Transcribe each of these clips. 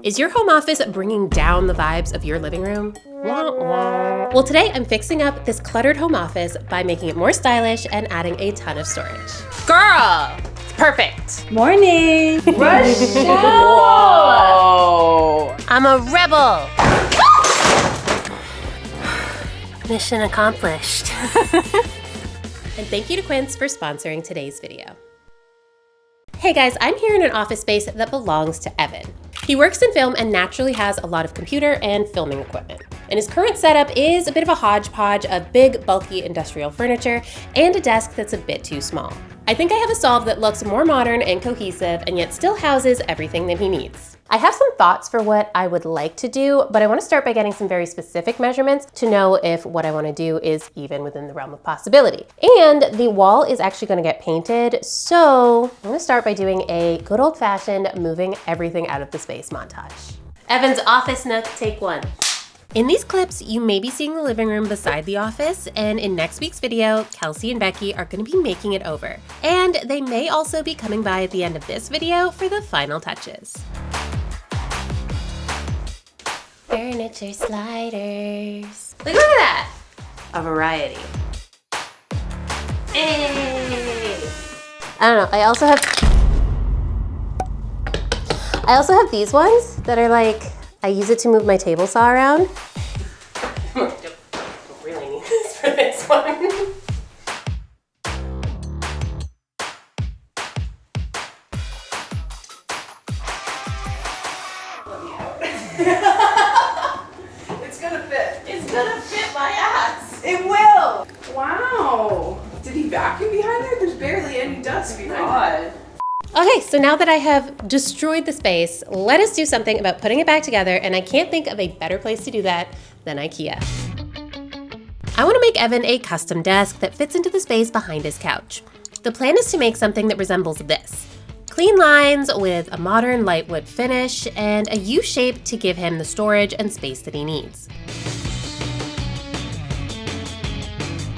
Is your home office bringing down the vibes of your living room? Well, today I'm fixing up this cluttered home office by making it more stylish and adding a ton of storage. Girl, it's perfect. Morning. Rochelle! Whoa! I'm a rebel. Mission accomplished. And thank you to Quince for sponsoring today's video. Hey guys, I'm here in an office space that belongs to Evan. He works in film and naturally has a lot of computer and filming equipment. And his current setup is a bit of a hodgepodge of big, bulky industrial furniture and a desk that's a bit too small. I think I have a solve that looks more modern and cohesive and yet still houses everything that he needs. I have some thoughts for what I would like to do, but I want to start by getting some very specific measurements to know if what I want to do is even within the realm of possibility. And the wall is actually going to get painted, so I'm going to start by doing a good old-fashioned moving everything out of the space montage. Evan's office nook, take one. In these clips, you may be seeing the living room beside the office, and in next week's video, Kelsey and Becky are going to be making it over. And they may also be coming by at the end of this video for the final touches. Furniture sliders. Look at that! A variety. Hey! I don't know, I also have these ones that are like, I use it to move my table saw around. Don't really need this for this one. It's gonna fit. It's gonna fit my ass. It will. Wow. Did he vacuum behind there? There's barely any dust behind it. Okay, so now that I have destroyed the space, let us do something about putting it back together, and I can't think of a better place to do that than Ikea. I want to make Evan a custom desk that fits into the space behind his couch. The plan is to make something that resembles this. Clean lines with a modern light wood finish and a U shape to give him the storage and space that he needs.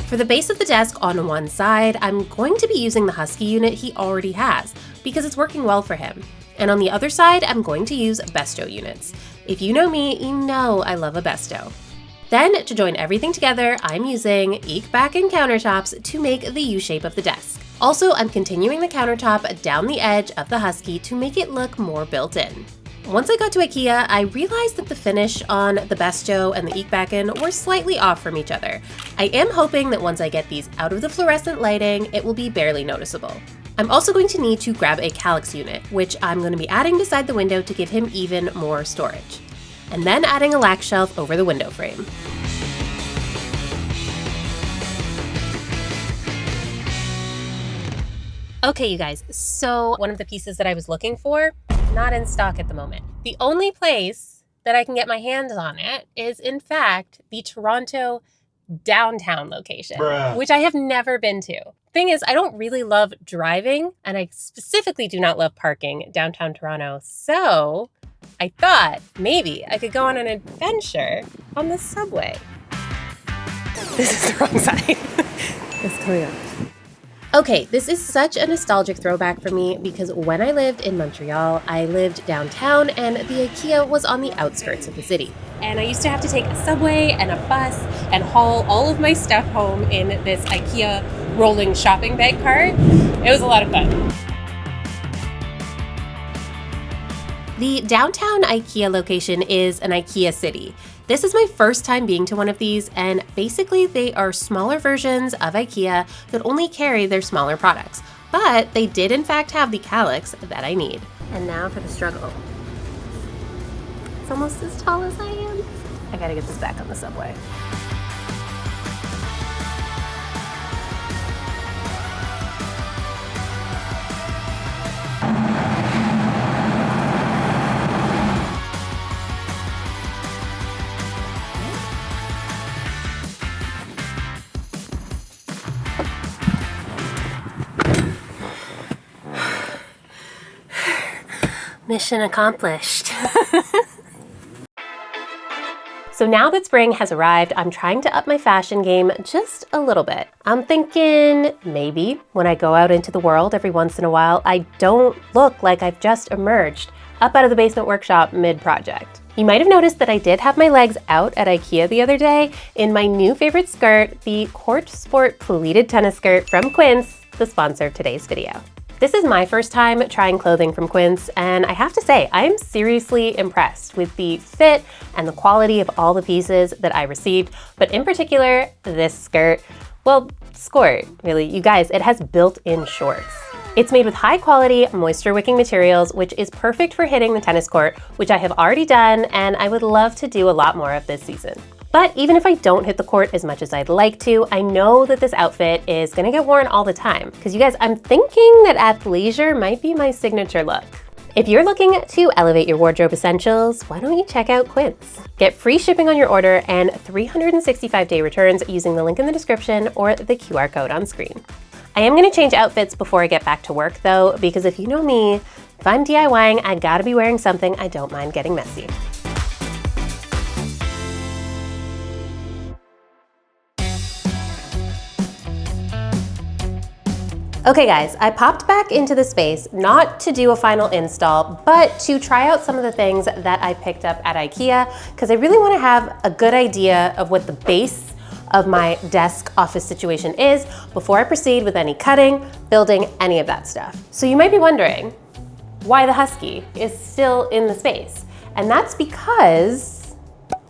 For the base of the desk on one side, I'm going to be using the Husky unit he already has because it's working well for him. And on the other side, I'm going to use Besto units. If you know me, you know I love a Besto. Then, to join everything together, I'm using Ikea and countertops to make the U shape of the desk. Also, I'm continuing the countertop down the edge of the Husky to make it look more built in. Once I got to Ikea, I realized that the finish on the Besto and the Ikea were slightly off from each other. I am hoping that once I get these out of the fluorescent lighting, it will be barely noticeable. I'm also going to need to grab a Kallax unit, which I'm going to be adding beside the window to give him even more storage. And then adding a lac shelf over the window frame. Okay, you guys, so one of the pieces that I was looking for, not in stock at the moment. The only place that I can get my hands on it is, in fact, the Toronto downtown location, which I have never been to. Thing is, I don't really love driving, and I specifically do not love parking downtown Toronto, so I thought maybe I could go on an adventure on the subway. This is the wrong side. It's coming up. Okay, this is such a nostalgic throwback for me because when I lived in Montreal, I lived downtown and the Ikea was on the outskirts of the city. And I used to have to take a subway and a bus and haul all of my stuff home in this Ikea rolling shopping bag cart. It was a lot of fun. The downtown Ikea location is an Ikea city. This is my first time being to one of these, and basically they are smaller versions of Ikea that only carry their smaller products. But they did in fact have the Kallax that I need. And now for the struggle. It's almost as tall as I am. I gotta get this back on the subway. Mission accomplished. So now that spring has arrived, I'm trying to up my fashion game just a little bit. I'm thinking maybe when I go out into the world every once in a while, I don't look like I've just emerged up out of the basement workshop mid-project. You might have noticed that I did have my legs out at Ikea the other day in my new favorite skirt, the Court Sport pleated tennis skirt from Quince, the sponsor of today's video. This is my first time trying clothing from Quince, and I have to say, I'm seriously impressed with the fit and the quality of all the pieces that I received, but in particular, this skirt. Well, skirt, really. You guys, it has built-in shorts. It's made with high-quality, moisture-wicking materials, which is perfect for hitting the tennis court, which I have already done, and I would love to do a lot more of this season. But even if I don't hit the court as much as I'd like to, I know that this outfit is gonna get worn all the time. Because you guys, I'm thinking that athleisure might be my signature look. If you're looking to elevate your wardrobe essentials, why don't you check out Quince? Get free shipping on your order and 365-day returns using the link in the description or the QR code on screen. I am gonna change outfits before I get back to work though, because if you know me, if I'm DIYing, I gotta be wearing something I don't mind getting messy. Okay guys, I popped back into the space, not to do a final install, but to try out some of the things that I picked up at Ikea, because I really wanna have a good idea of what the base of my desk office situation is before I proceed with any cutting, building, any of that stuff. So you might be wondering why the Husky is still in the space. And that's because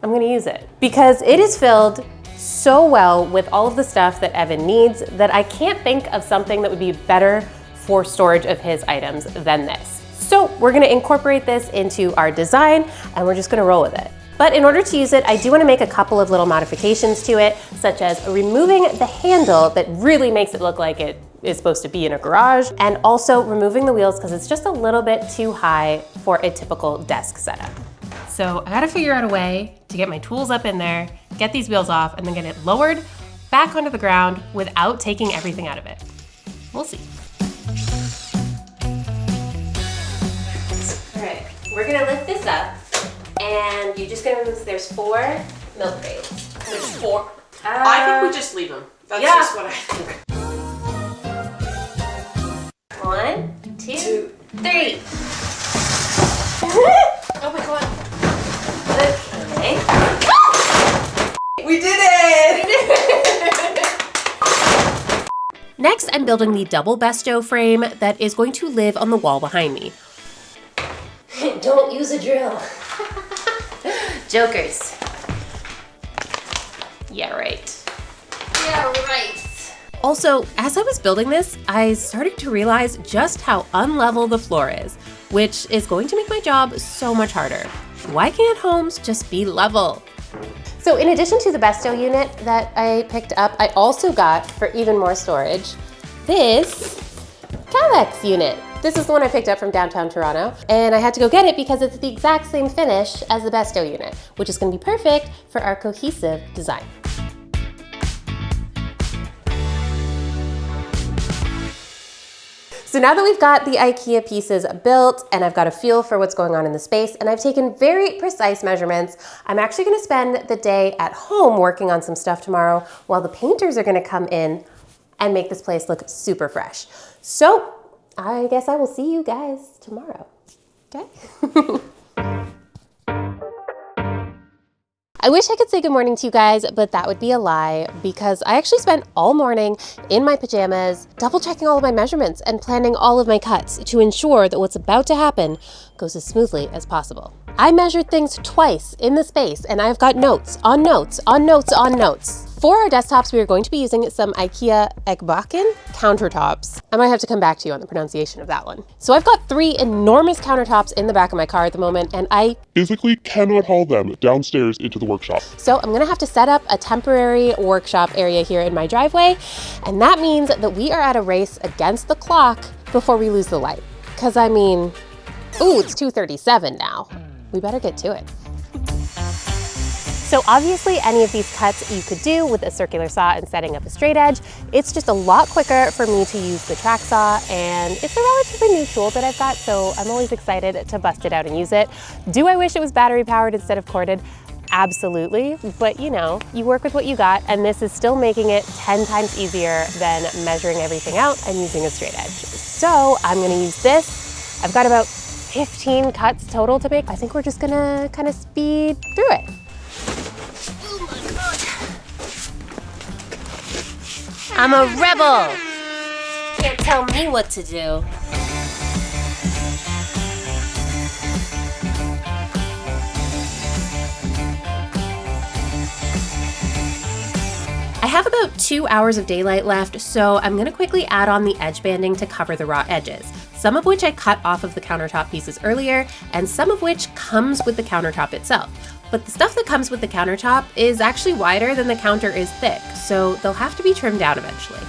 I'm gonna use it. Because it is filled so well with all of the stuff that Evan needs that I can't think of something that would be better for storage of his items than this. So we're gonna incorporate this into our design and we're just gonna roll with it. But in order to use it, I do wanna make a couple of little modifications to it, such as removing the handle that really makes it look like it is supposed to be in a garage, and also removing the wheels because it's just a little bit too high for a typical desk setup. So I gotta figure out a way to get my tools up in there, get these wheels off, and then get it lowered back onto the ground without taking everything out of it. We'll see. All right, we're gonna lift this up, and you're just gonna remove, there's 4 milk crates. There's 4. I think we just leave them. That's just what I think. 1, 2, 3. Oh my god. Okay. We did it! Next, I'm building the double besto frame that is going to live on the wall behind me. Don't use a drill. Jokers. Yeah, right. Yeah, right. Also, as I was building this, I started to realize just how unlevel the floor is, which is going to make my job so much harder. Why can't homes just be level? So in addition to the besto unit that I picked up, I also got, for even more storage, this Cavex unit. This is the one I picked up from downtown Toronto, and I had to go get it because it's the exact same finish as the besto unit, which is gonna be perfect for our cohesive design. So now that we've got the IKEA pieces built and I've got a feel for what's going on in the space and I've taken very precise measurements, I'm actually gonna spend the day at home working on some stuff tomorrow while the painters are gonna come in and make this place look super fresh. So I guess I will see you guys tomorrow, okay? I wish I could say good morning to you guys, but that would be a lie because I actually spent all morning in my pajamas, double checking all of my measurements and planning all of my cuts to ensure that what's about to happen goes as smoothly as possible. I measured things twice in the space and I've got notes on notes on notes on notes. For our desktops, we are going to be using some Ikea Ekbakken countertops. I might have to come back to you on the pronunciation of that one. So I've got 3 enormous countertops in the back of my car at the moment, and I physically cannot haul them downstairs into the workshop. So I'm gonna have to set up a temporary workshop area here in my driveway, and that means that we are at a race against the clock before we lose the light. Because I mean, ooh, it's 2:37 now. We better get to it. So obviously any of these cuts you could do with a circular saw and setting up a straight edge. It's just a lot quicker for me to use the track saw, and it's a relatively new tool that I've got, so I'm always excited to bust it out and use it. Do I wish it was battery powered instead of corded? Absolutely, but you know, you work with what you got, and this is still making it 10 times easier than measuring everything out and using a straight edge. So I'm gonna use this. I've got about 15 cuts total to make. I think we're just gonna kind of speed through it. Oh my God. I'm a rebel. Can't tell me what to do. I have about 2 hours of daylight left, so I'm gonna quickly add on the edge banding to cover the raw edges, some of which I cut off of the countertop pieces earlier, and some of which comes with the countertop itself. But the stuff that comes with the countertop is actually wider than the counter is thick, so they'll have to be trimmed down eventually.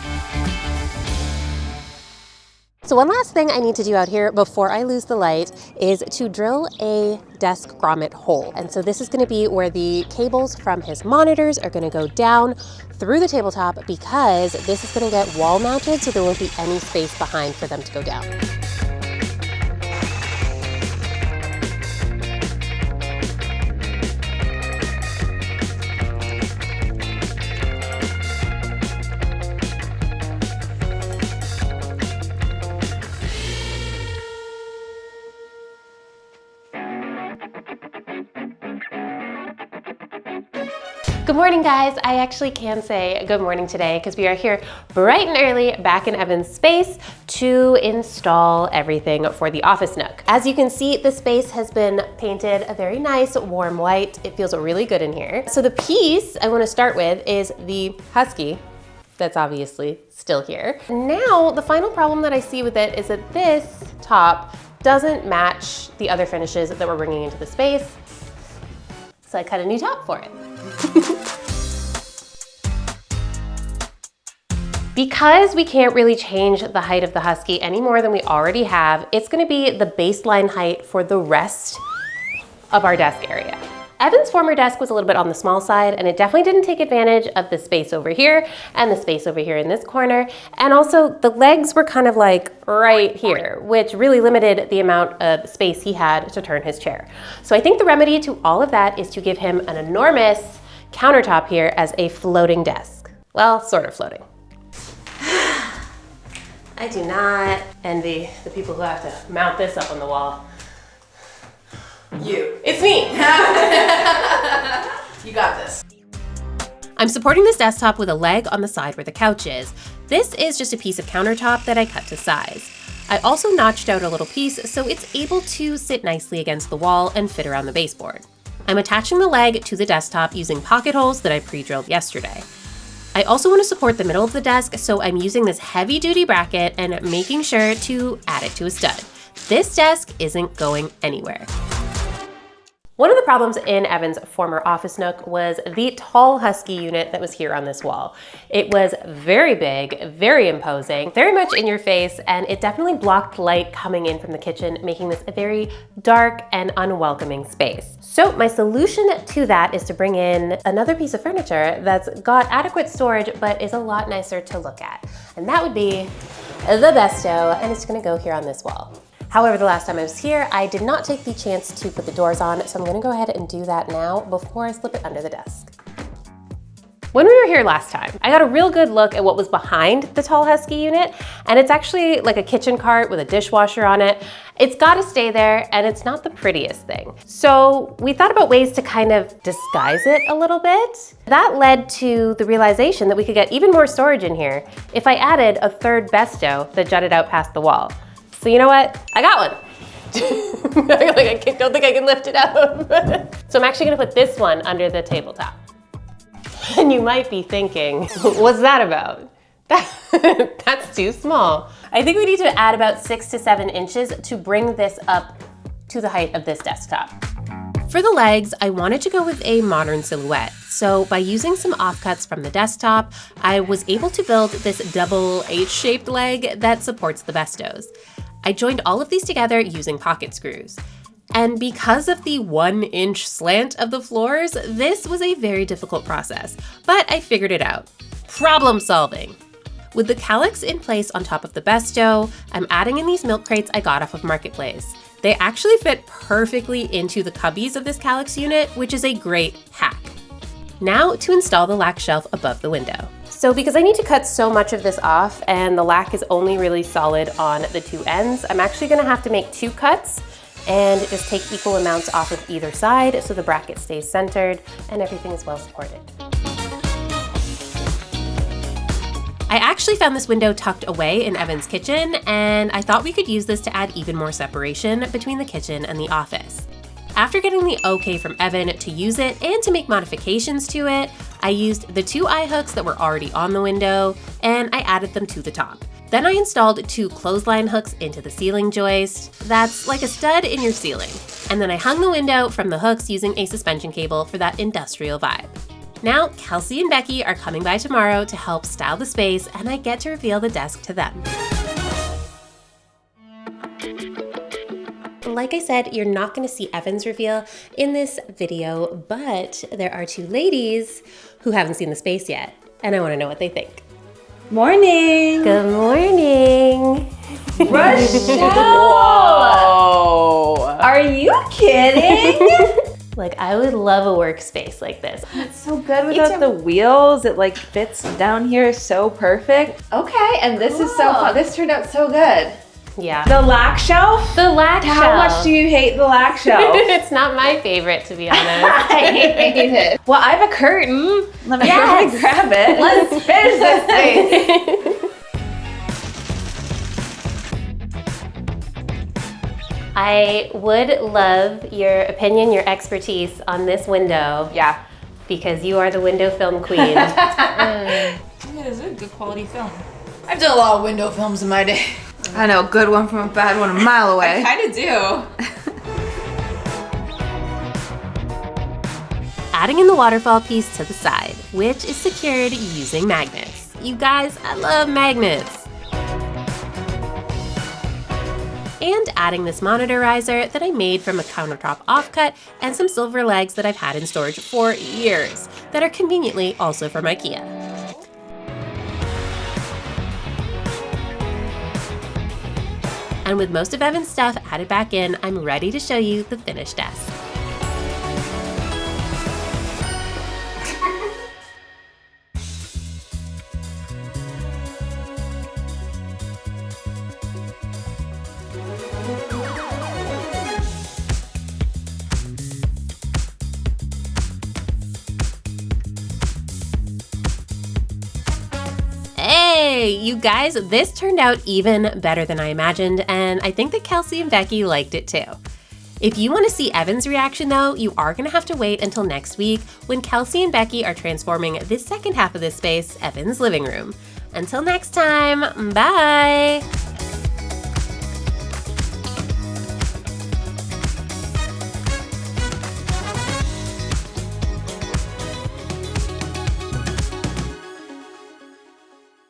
So one last thing I need to do out here before I lose the light is to drill a desk grommet hole. And so this is gonna be where the cables from his monitors are gonna go down through the tabletop, because this is gonna get wall mounted, so there won't be any space behind for them to go down. Good morning, guys. I actually can say good morning today because we are here bright and early back in Evan's space to install everything for the office nook. As you can see, the space has been painted a very nice warm white. It feels really good in here. So the piece I want to start with is the Husky. That's obviously still here. Now, the final problem that I see with it is that this top doesn't match the other finishes that we're bringing into the space. So I cut a new top for it. Because we can't really change the height of the Husky any more than we already have, it's gonna be the baseline height for the rest of our desk area. Evan's former desk was a little bit on the small side, and it definitely didn't take advantage of the space over here and the space over here in this corner. And also the legs were kind of like right here, which really limited the amount of space he had to turn his chair. So I think the remedy to all of that is to give him an enormous countertop here as a floating desk. Well, sort of floating. I do not envy the people who have to mount this up on the wall. You. It's me. You got this. I'm supporting this desktop with a leg on the side where the couch is. This is just a piece of countertop that I cut to size. I also notched out a little piece so it's able to sit nicely against the wall and fit around the baseboard. I'm attaching the leg to the desktop using pocket holes that I pre-drilled yesterday. I also want to support the middle of the desk, so I'm using this heavy-duty bracket and making sure to add it to a stud. This desk isn't going anywhere. One of the problems in Evan's former office nook was the tall Husky unit that was here on this wall. It was very big, very imposing, very much in your face, and it definitely blocked light coming in from the kitchen, making this a very dark and unwelcoming space. So my solution to that is to bring in another piece of furniture that's got adequate storage, but is a lot nicer to look at. And that would be the Besto, and it's gonna go here on this wall. However, the last time I was here, I did not take the chance to put the doors on, so I'm gonna go ahead and do that now before I slip it under the desk. When we were here last time, I got a real good look at what was behind the tall Husky unit, and it's actually like a kitchen cart with a dishwasher on it. It's gotta stay there, and it's not the prettiest thing. So we thought about ways to kind of disguise it a little bit. That led to the realization that we could get even more storage in here if I added a third Besto that jutted out past the wall. So you know what? I got one. I don't think I can lift it up. So I'm actually gonna put this one under the tabletop. And you might be thinking, what's that about? That's too small. I think we need to add about 6 to 7 inches to bring this up to the height of this desktop. For the legs, I wanted to go with a modern silhouette. So by using some offcuts from the desktop, I was able to build this double H-shaped leg that supports the Bestos. I joined all of these together using pocket screws. And because of the 1-inch slant of the floors, this was a very difficult process, but I figured it out. Problem solving. With the calyx in place on top of the Besto, I'm adding in these milk crates I got off of Marketplace. They actually fit perfectly into the cubbies of this calyx unit, which is a great hack. Now to install the lac shelf above the window. So because I need to cut so much of this off and the lac is only really solid on the two ends, I'm actually gonna have to make 2 cuts And just take equal amounts off of either side so the bracket stays centered and everything is well supported. I actually found this window tucked away in Evan's kitchen, and I thought we could use this to add even more separation between the kitchen and the office. After getting the okay from Evan to use it and to make modifications to it, I used the 2 eye hooks that were already on the window, and I added them to the top. Then I installed 2 clothesline hooks into the ceiling joist. That's like a stud in your ceiling. And then I hung the window from the hooks using a suspension cable for that industrial vibe. Now, Kelsey and Becky are coming by tomorrow to help style the space, and I get to reveal the desk to them. Like I said, you're not going to see Evan's reveal in this video, but there are 2 ladies who haven't seen the space yet, and I want to know what they think. Morning. Good morning. Rochelle. Whoa. Are you kidding? Like, I would love a workspace like this. It's so good without the wheels. It like fits down here so perfect. Okay, and this is so fun. This turned out so good. Yeah. The lack shelf? The lack shelf. How much do you hate the lack shelf? It's not my favorite, to be honest. I hate it. Well, I have a curtain. Let me grab it. Let's finish this thing. I would love your opinion, your expertise on this window. Yeah. Because you are the window film queen. Yeah, it's a good quality film. I've done a lot of window films in my day. I know a good one from a bad one a mile away. I kind of do. Adding in the waterfall piece to the side, which is secured using magnets. You guys, I love magnets. And adding this monitor riser that I made from a countertop offcut and some silver legs that I've had in storage for years that are conveniently also from Ikea. And with most of Evan's stuff added back in, I'm ready to show you the finished desk. Hey, you guys, this turned out even better than I imagined, and I think that Kelsey and Becky liked it too. If you want to see Evan's reaction though, you are going to have to wait until next week when Kelsey and Becky are transforming this second half of this space, Evan's living room. Until next time, bye!